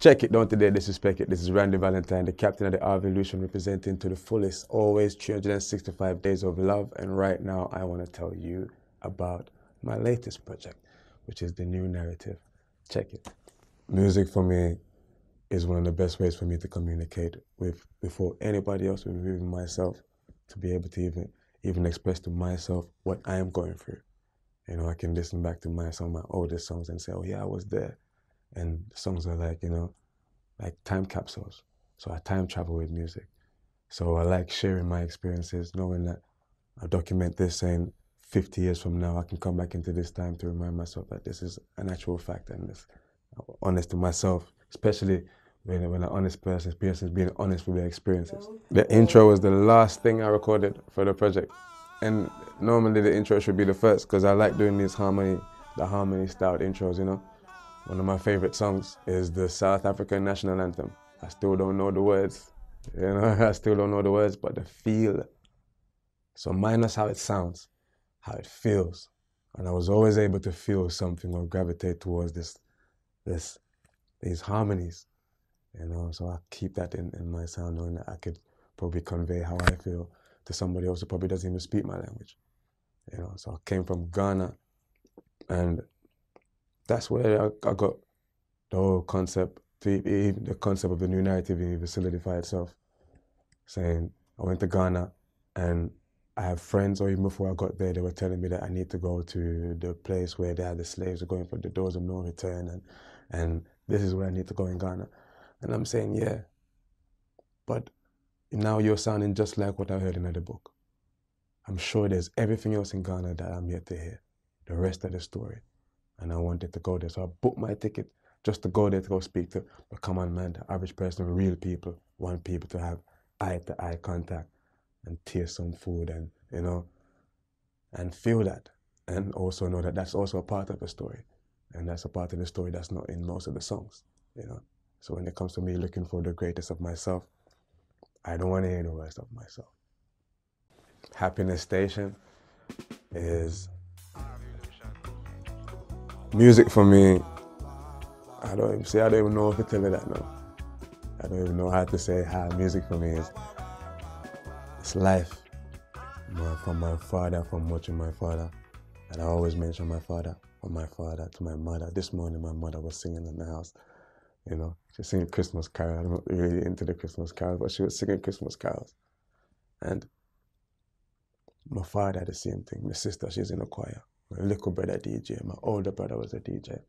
Check it, don't today disrespect it. This is Randy Valentine, the captain of the Evolution, representing to the fullest, always 365 days of love. And right now, I want to tell you about my latest project, which is the new narrative. Check it. Music for me is one of the best ways for me to communicate with before anybody else, with even myself, to be able to even express to myself what I am going through. You know, I can listen back to some of my oldest songs and say, oh yeah, I was there. And songs are like, you know, like time capsules. So I time travel with music. So I like sharing my experiences, knowing that I document this, saying 50 years from now, I can come back into this time to remind myself that this is an actual fact, and this honest to myself, especially when an honest person is being honest with their experiences. The intro was the last thing I recorded for the project. And normally the intro should be the first, because I like doing the harmony styled intros, you know. One of my favorite songs is the South African national anthem. I still don't know the words, you know, I still don't know the words, but the feel. So minus how it sounds, how it feels. And I was always able to feel something or gravitate towards these harmonies, you know. So I keep that in my sound, knowing that I could probably convey how I feel to somebody else who probably doesn't even speak my language, you know. So I came from Ghana, and that's where I got the whole concept, the concept of the new narrative even solidify itself. Saying I went to Ghana, and I have friends, or even before I got there, they were telling me that I need to go to the place where they had the slaves are going for the doors of no return, and this is where I need to go in Ghana. And I'm saying, yeah, but now you're sounding just like what I heard in the book. I'm sure there's everything else in Ghana that I'm yet to hear, the rest of the story. And I wanted to go there. So I booked my ticket just to go there to go speak to, but come on, man, the average person, real people, want people to have eye-to-eye contact and taste some food and, you know, and feel that. And also know that that's also a part of the story. And that's a part of the story that's not in most of the songs, you know. So when it comes to me looking for the greatest of myself, I don't want to hear the worst of myself. Happiness Station is music for me. I don't even know if to tell you that now. I don't even know how to say how music for me is. It's life. From my father, from watching my father. And I always mention my father, from my father to my mother. This morning my mother was singing in the house. You know, she was singing Christmas carols. I'm not really into the Christmas carols, but she was singing Christmas carols. And my father had the same thing. My sister, she's in a choir. My little brother DJ. My older brother was a DJ.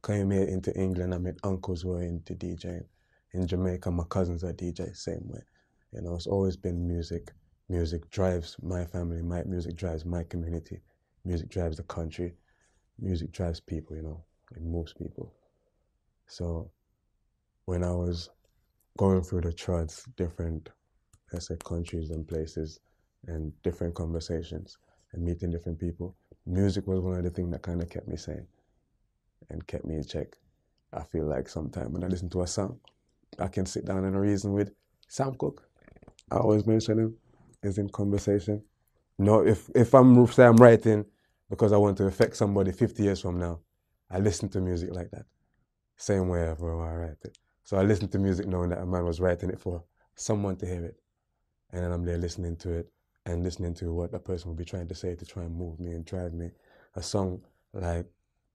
Came here into England, I met uncles who were into DJing. In Jamaica, my cousins are DJ, same way. You know, it's always been music. Music drives my family. Music drives my community. Music drives the country. Music drives people, you know. It moves people. So when I was going through the TROOTS, different, let's say, countries and places, and different conversations, and meeting different people, music was one of the things that kind of kept me sane and kept me in check. I feel like sometimes when I listen to a song, I can sit down and reason with Sam Cooke. I always mention him, is in conversation. No, if I'm writing because I want to affect somebody 50 years from now, I listen to music like that. Same way I write it. So I listen to music knowing that a man was writing it for someone to hear it. And then I'm there listening to it and listening to what the person will be trying to say to try and move me and drive me. A song like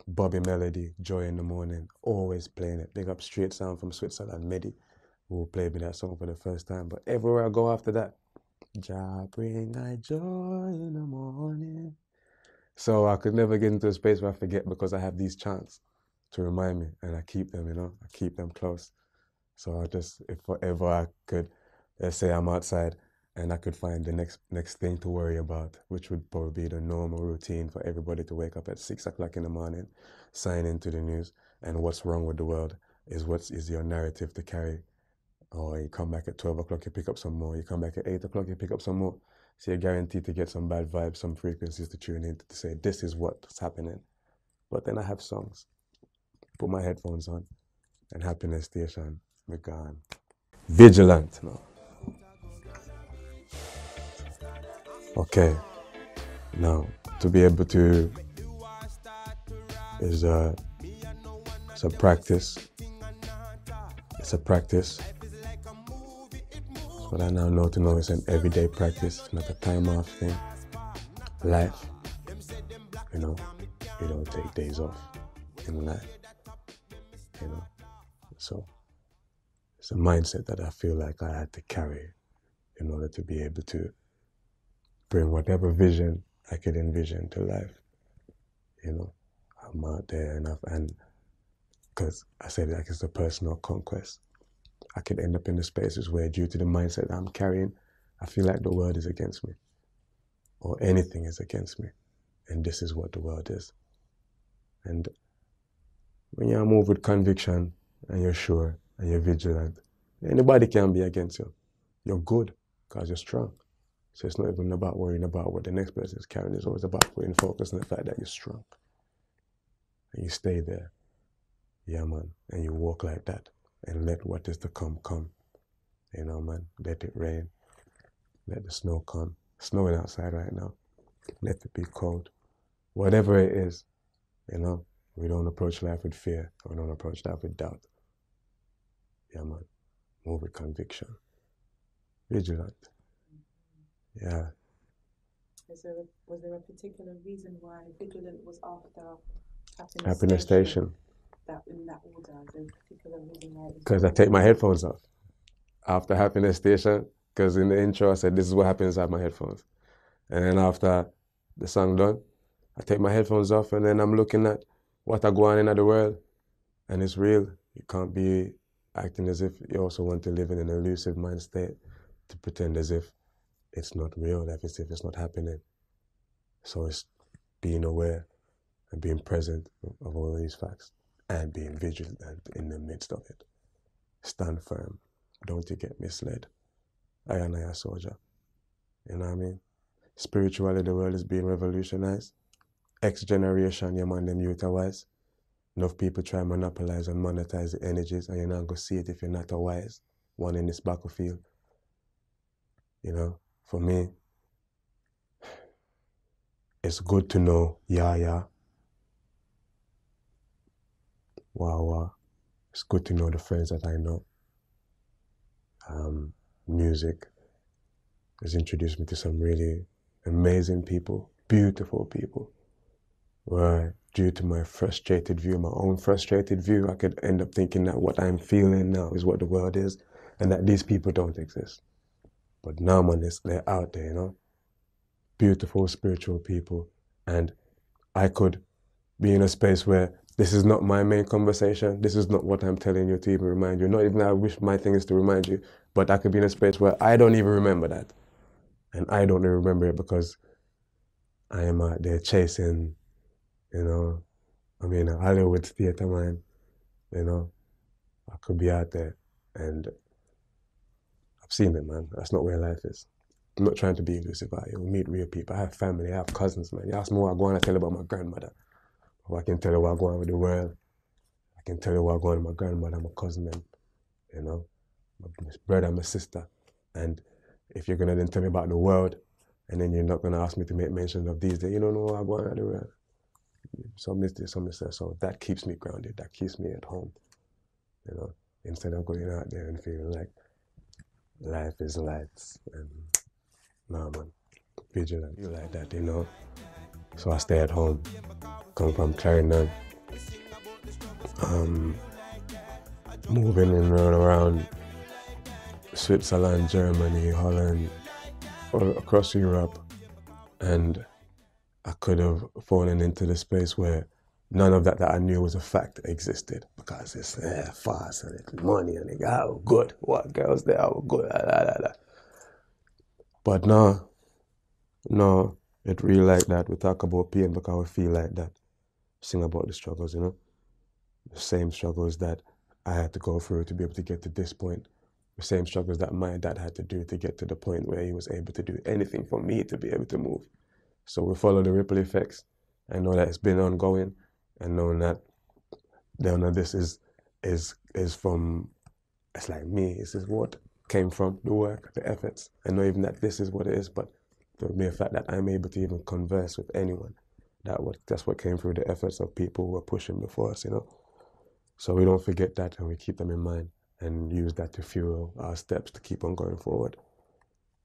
Bobby Melody, Joy in the Morning, always playing it. Big up Straight Sound from Switzerland, Medi, who played me that song for the first time. But everywhere I go after that, Jah bring I joy in the morning. So I could never get into a space where I forget, because I have these chants to remind me, and I keep them, you know, I keep them close. So I just, if forever I could, let's say I'm outside and I could find the next thing to worry about, which would probably be the normal routine for everybody to wake up at 6 o'clock in the morning, sign into the news, and what's wrong with the world is your narrative to carry. Or you come back at 12 o'clock, you pick up some more. You come back at 8 o'clock, you pick up some more. So you're guaranteed to get some bad vibes, some frequencies to tune in to say, this is what's happening. But then I have songs. Put my headphones on, and Happiness Station, we're gone. Vigilant, no. Okay, now, to be able to, it's a practice. It's a practice. What I now know to know is an everyday practice. It's not a time off thing. Life, you know, you don't take days off in life, you know. So it's a mindset that I feel like I had to carry in order to be able to bring whatever vision I could envision to life. You know, I'm out there enough, and because I said like it's a personal conquest. I could end up in the spaces where, due to the mindset I'm carrying, I feel like the world is against me, or anything is against me, and this is what the world is. And when you move with conviction, and you're sure, and you're vigilant, anybody can be against you. You're good, because you're strong. So it's not even about worrying about what the next person is carrying. It's always about putting focus on the fact that you're strong. And you stay there. Yeah, man. And you walk like that. And let what is to come, come. You know, man. Let it rain. Let the snow come. It's snowing outside right now. Let it be cold. Whatever it is, you know, we don't approach life with fear. We don't approach life with doubt. Yeah, man. Move with conviction. Vigilant. Yeah. Was there a particular reason why vigilant was after Happiness Station? That in that order, the particular reason why? Because I take my headphones off after Happiness Station. Because in the intro I said this is what happens inside my headphones, and then after the song done, I take my headphones off, and then I'm looking at what I go on in the world, and it's real. You can't be acting as if you also want to live in an elusive mind state to pretend as if it's not real, as if it's not happening. So it's being aware and being present of all these facts and being vigilant in the midst of it. Stand firm. Don't you get misled. I am a soldier. You know what I mean? Spiritually, the world is being revolutionized. X generation, your man, them youth are wise. Enough people try to monopolize and monetize the energies, and you're not going to see it if you're not a wise one in this battlefield. You know, for me, it's good to know YAYA, YAYA. It's good to know the friends that I know. Music has introduced me to some really amazing people, beautiful people, where due to my frustrated view, my own frustrated view, I could end up thinking that what I'm feeling now is what the world is, and that these people don't exist. But now, man, they're out there, you know? Beautiful, spiritual people. And I could be in a space where this is not my main conversation. This is not what I'm telling you to even remind you. Not even I wish my thing is to remind you, but I could be in a space where I don't even remember that. And I don't even remember it because I am out there chasing, you know, I mean, a Hollywood theater man, you know. I could be out there, and I've seen it, man. That's not where life is. I'm not trying to be elusive out here. We meet real people. I have family, I have cousins, man. You ask me what I go on, I tell you about my grandmother. Or I can tell you what I go on with the world. I can tell you what I go on with my grandmother, my cousin, and, you know, my brother, my sister. And if you're going to then tell me about the world, and then you're not going to ask me to make mention of these, then you don't know what I go on with the world. Some is this, some is that. So that keeps me grounded. That keeps me at home, you know, instead of going out there and feeling like life is lights. And nah, man, vigilant. You like that, you know. So I stay at home. Come from Clarendon. Moving in and around Switzerland, Germany, Holland, all across Europe. And I could have fallen into the space where none of that I knew was a fact existed, because it's fast and it's money and oh good, what girls there, oh good, But no, it really like that. We talk about pain because we feel like that. Sing about the struggles, you know, the same struggles that I had to go through to be able to get to this point. The same struggles that my dad had to do to get to the point where he was able to do anything for me to be able to move. So we follow the ripple effects and know that it's been ongoing, and knowing that this is from, it's like me, this is what came from the work, the efforts. I know even that this is what it is, but the mere fact that I'm able to even converse with anyone, that's what came through the efforts of people who were pushing before us, you know. So we don't forget that, and we keep them in mind. and use that to fuel our steps to keep on going forward.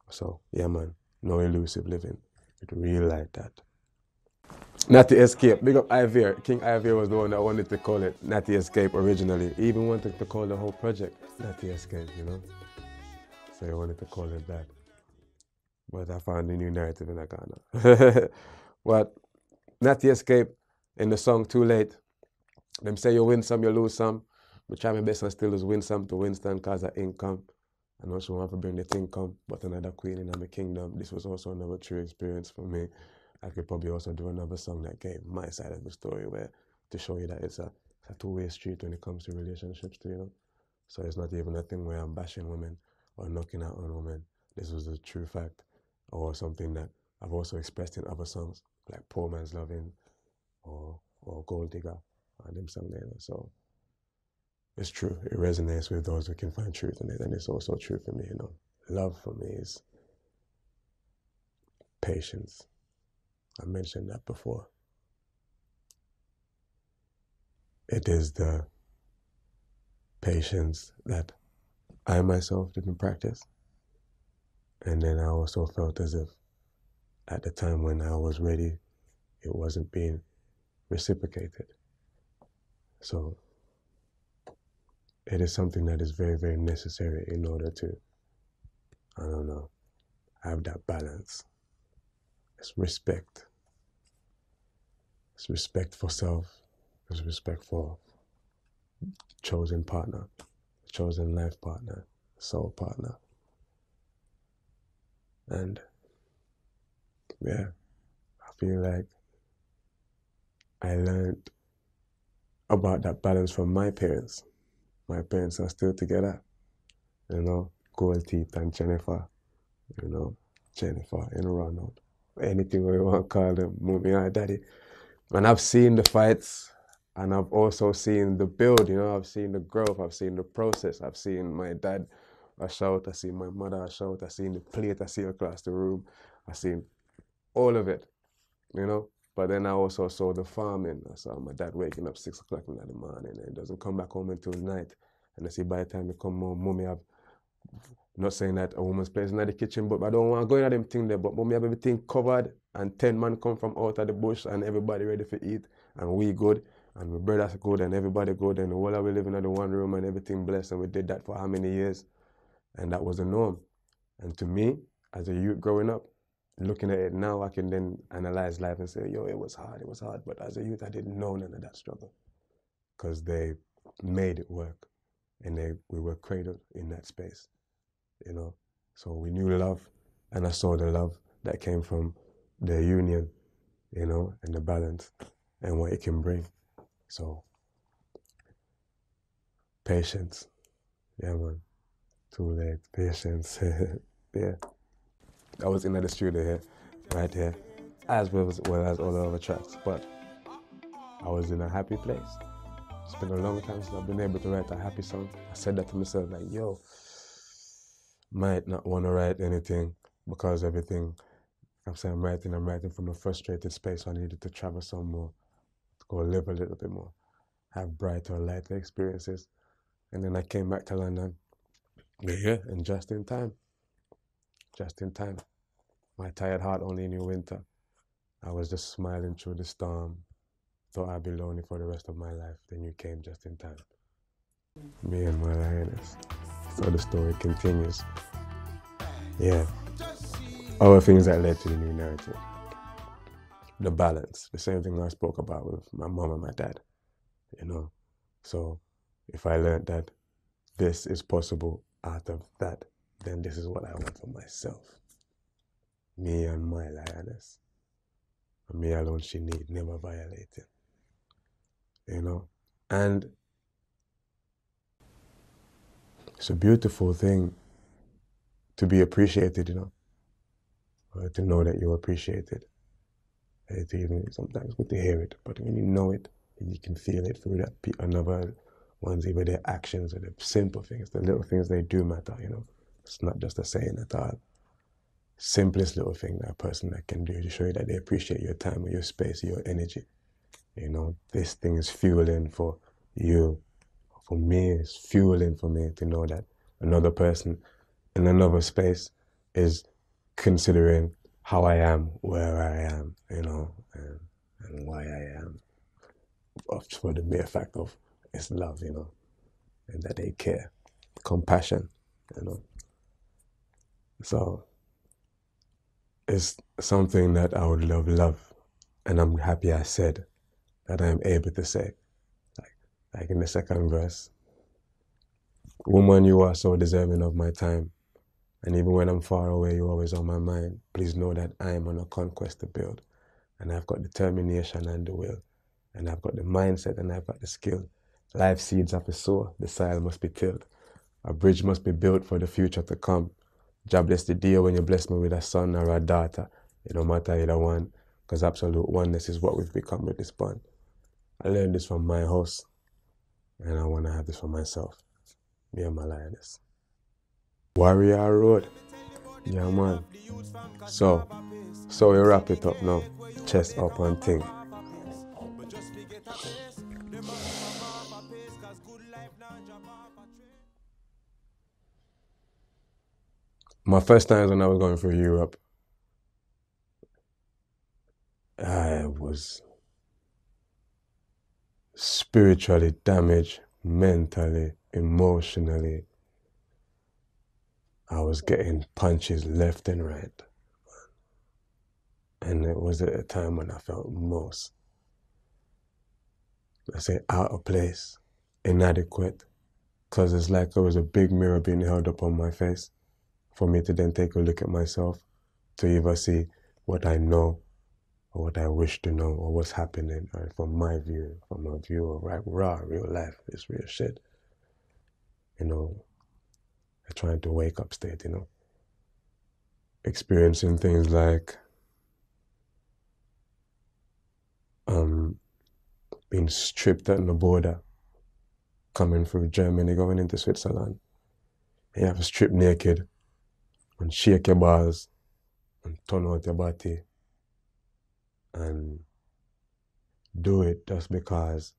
So yeah, man, no elusive living. It really like that. Natty Escape, big up Ivir. King Ivir was the one that wanted to call it Natty Escape originally. He even wanted to call the whole project Natty Escape, you know? So he wanted to call it that. But I found a new narrative in Ghana. But Natty Escape in the song Too Late. Them say you win some, you lose some. But try my best and still lose win some to Winston cause of income. And also want to bring the thing come, but another queen in my kingdom. This was also another true experience for me. I could probably also do another song that gave my side of the story where to show you that it's a two-way street when it comes to relationships too, you know? So it's not even a thing where I'm bashing women or knocking out on women. This was a true fact or something that I've also expressed in other songs like Poor Man's Loving or Gold Digger and them songs there. So it's true. It resonates with those who can find truth in it, and it's also true for me, you know. Love for me is patience. I mentioned that before. It is the patience that I myself didn't practice. And then I also felt as if at the time when I was ready, it wasn't being reciprocated. So it is something that is very, very necessary in order to, I don't know, have that balance. It's respect. It's respect for self. It's respect for chosen partner, chosen life partner, soul partner. And yeah, I feel like I learned about that balance from my parents. My parents are still together, you know, Gold Teeth and Jennifer, you know, Jennifer and Ronald, anything we want to call them, mommy or daddy. And I've seen the fights and I've also seen the build, you know, I've seen the growth, I've seen the process, I've seen my dad shout, I've seen my mother shout, I've seen the plate I see across the room, I've seen all of it, you know. But then I also saw the farming. I saw my dad waking up 6 o'clock in the morning and doesn't come back home until night. And I see by the time he come home, mommy have, not saying that a woman's place in the kitchen, but I don't want to go into them thing there, but mommy have everything covered and 10 men come from out of the bush and everybody ready for eat and we good and my brother's good and everybody good and the whole of we living in the one room and everything blessed, and we did that for how many years? And that was the norm. And to me, as a youth growing up, looking at it now, I can then analyze life and say, yo, it was hard. But as a youth, I didn't know none of that struggle because they made it work and we were cradled in that space, you know. So we knew love, and I saw the love that came from the union, you know, and the balance and what it can bring. So patience, yeah, man. Too late, patience, yeah. I was in the studio here, right here, as well as all the other tracks, but I was in a happy place. It's been a long time since I've been able to write a happy song. I said that to myself, like, yo, might not want to write anything because everything I'm saying I'm writing from a frustrated space. So I needed to travel some more, to go live a little bit more, have brighter, lighter experiences. And then I came back to London, yeah, and just in time. My tired heart only knew winter. I was just smiling through the storm. Thought I'd be lonely for the rest of my life. Then you came just in time. Me and my lioness. So the story continues. Yeah. Other things that led to the new narrative. The balance. The same thing I spoke about with my mom and my dad. You know. So if I learned that this is possible out of that, then this is what I want for myself. Me and my lioness. And me alone she need, never violating. You know? And it's a beautiful thing to be appreciated, you know? Or to know that you're appreciated. It's even sometimes good to hear it, but when you know it, and you can feel it through that another ones, either their actions or the simple things, the little things they do matter, you know? It's not just a saying at all. Simplest little thing that a person that can do to show you that they appreciate your time or your space or your energy. You know, this thing is fueling for you for me, it's fueling for me to know that another person in another space is considering how I am, where I am, you know, and why I am, for the mere fact of it's love, you know, and that they care, compassion, you know. So it's something that I would love, and I'm happy I said that I'm able to say, like in the second verse, woman, you are so deserving of my time, and even when I'm far away, you're always on my mind. Please know that I am on a conquest to build, and I've got determination and the will, and I've got the mindset and I've got the skill. Life seeds have to sow, the soil must be tilled. A bridge must be built for the future to come. God bless the day when you bless me with a son or a daughter. It don't matter either one, because absolute oneness is what we've become with this bond. I learned this from my host, and I want to have this for myself. Me and my lioness. Warrior Road. Yeah, man. So we wrap it up now. Chest up and thing. My first times when I was going through Europe, I was spiritually damaged, mentally, emotionally. I was getting punches left and right. And it was at a time when I felt most, let's say, out of place, inadequate, because it's like there was a big mirror being held up on my face for me to then take a look at myself to either see what I know or what I wish to know or what's happening, or from my view, from a view of like raw, real life, this real shit. You know, trying to wake up state, you know. Experiencing things like being stripped at the border, coming through Germany, going into Switzerland. And you have to strip naked and shake your balls and turn out your body and do it just because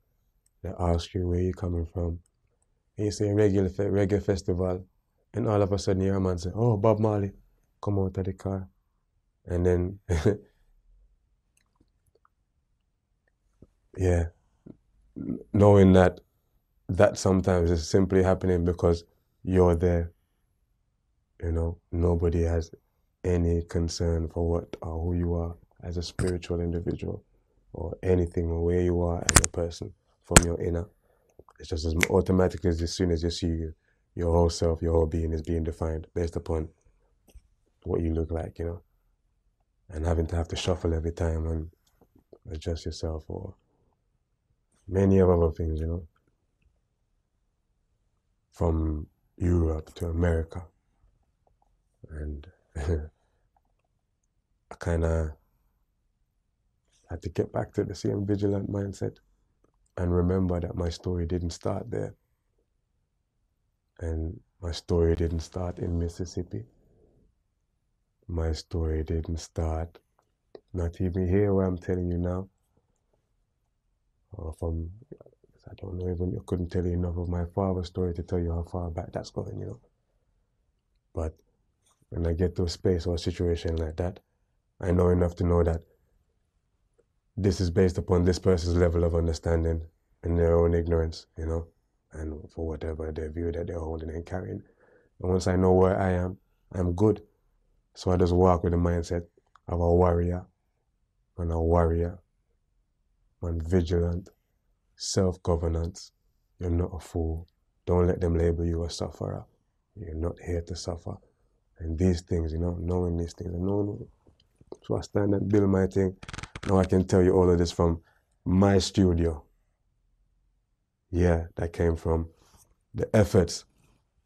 they ask you where you're coming from. And you say reggae festival, and all of a sudden your man say, oh, Bob Marley, come out of the car. And then, yeah, knowing that sometimes is simply happening because you're there, you know, nobody has any concern for what or who you are as a spiritual individual or anything or where you are as a person from your inner. It's just as automatically as soon as you see you, your whole self, your whole being is being defined based upon what you look like, you know, and having to have to shuffle every time and adjust yourself or many other things, you know, from Europe to America. And I kind of had to get back to the same vigilant mindset and remember that my story didn't start there. And my story didn't start in Mississippi. My story didn't start, not even here where I'm telling you now, or from, I don't know, even I couldn't tell you enough of my father's story to tell you how far back that's going, you know. But when I get to a space or a situation like that, I know enough to know that this is based upon this person's level of understanding and their own ignorance, you know, and for whatever their view that they're holding and carrying. And once I know where I am, I'm good. So I just walk with the mindset of a warrior, man vigilant, self-governance. You're not a fool. Don't let them label you a sufferer. You're not here to suffer. And these things, you know, knowing these things, and knowing, so I stand and build my thing. Now I can tell you all of this from my studio. Yeah, that came from the efforts,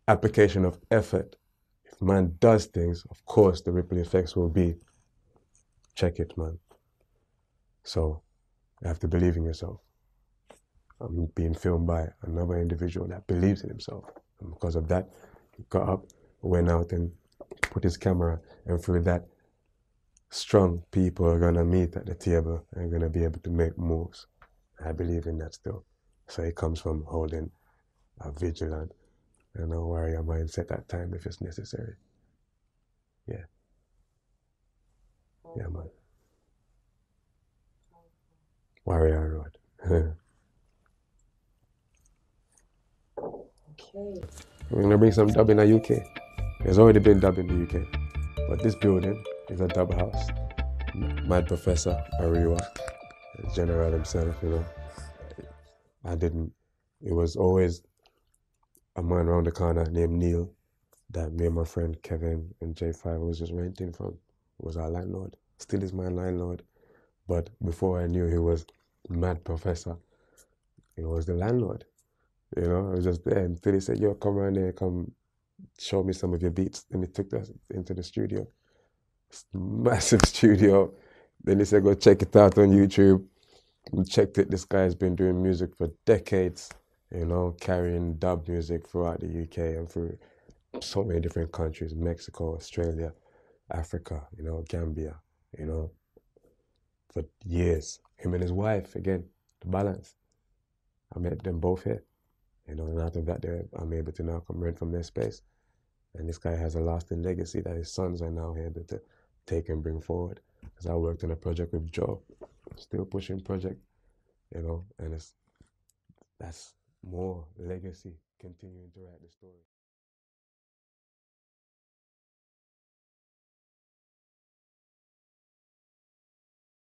application of effort. If man does things, of course the ripple effects will be. Check it, man. So you have to believe in yourself. I'm being filmed by another individual that believes in himself. And because of that, he got up, went out and put his camera, and through that, strong people are gonna meet at the table and gonna be able to make moves. I believe in that still. So it comes from holding a vigilant, and a warrior mindset at time if it's necessary. Yeah. Yeah, man. Warrior Road. Okay. We're gonna bring some dub in the UK. There's already been dub in the UK, but this building is a dub house. Mad Professor Ariwa, General himself, you know. It was always a man around the corner named Neil that me and my friend Kevin and J5 was just renting from. Was our landlord. Still is my landlord. But before I knew he was Mad Professor, he was the landlord. You know, I was just there until he said, yo, come around here, come show me some of your beats. Then he took us into the studio. Massive studio. Then he said, go check it out on YouTube. We checked it. This guy's been doing music for decades, you know, carrying dub music throughout the UK and through so many different countries, Mexico, Australia, Africa, you know, Gambia, you know, for years. Him and his wife, again, the balance. I met them both here, you know, and out of that, I'm able to now come rent from their space. And this guy has a lasting legacy that his sons are now able to take and bring forward. Because I worked on a project with Joe, still pushing project, you know, and that's more legacy, continuing to write the story.